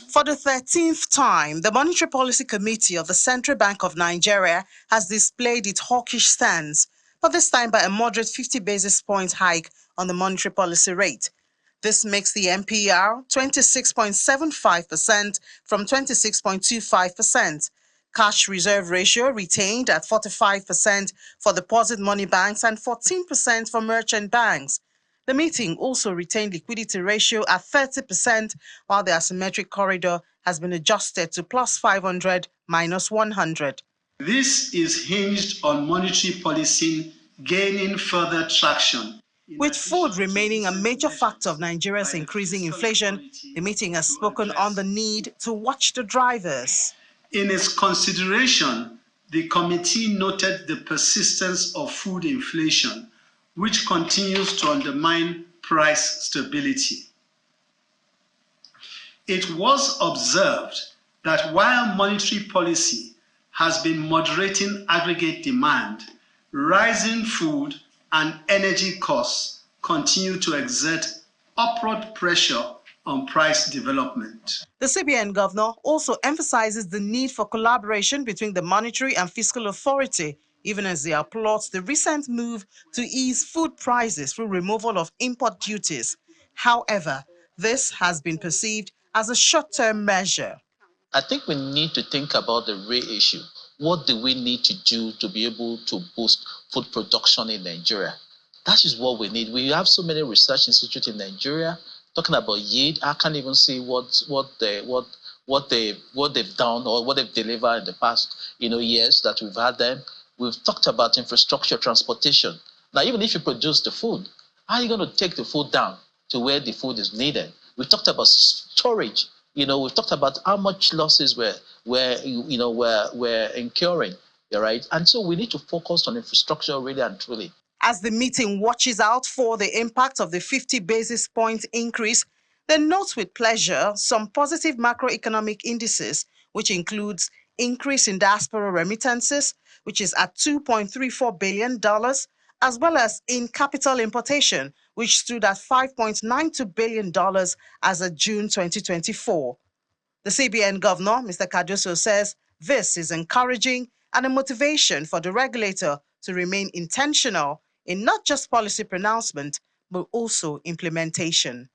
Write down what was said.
For the 13th time, the Monetary Policy Committee of the Central Bank of Nigeria has displayed its hawkish stance, but this time by a moderate 50 basis point hike on the monetary policy rate. This makes the MPR 26.75% from 26.25%. Cash reserve ratio retained at 45% for deposit money banks and 14% for merchant banks. The meeting also retained liquidity ratio at 30%, while the asymmetric corridor has been adjusted to plus 500 minus 100. This is hinged on monetary policy gaining further traction. With food remaining a major factor of Nigeria's increasing inflation, the meeting has spoken on the need to watch the drivers. In its consideration, the committee noted the persistence of food inflation, which continues to undermine price stability. It was observed that while monetary policy has been moderating aggregate demand, rising food and energy costs continue to exert upward pressure on price development. The CBN governor also emphasizes the need for collaboration between the monetary and fiscal authority, even as they applaud the recent move to ease food prices through removal of import duties. However, this has been perceived as a short-term measure. I think we need to think about the real issue. What do we need to do to be able to boost food production in Nigeria? That is what we need. We have so many research institutes in Nigeria talking about yield. I can't even see what they've done or what they've delivered in the past years that we've had them. We've talked about infrastructure, transportation. Now, even if you produce the food, how are you going to take the food down to where the food is needed? We talked about storage. We've talked about how much losses we're incurring, right? And so we need to focus on infrastructure really and truly. As the meeting watches out for the impact of the 50 basis point increase, they note with pleasure some positive macroeconomic indices, which includes increase in diaspora remittances, which is at $2.34 billion, as well as in capital importation, which stood at $5.92 billion as of June 2024. The CBN governor, Mr. Cardoso, says this is encouraging and a motivation for the regulator to remain intentional in not just policy pronouncement, but also implementation.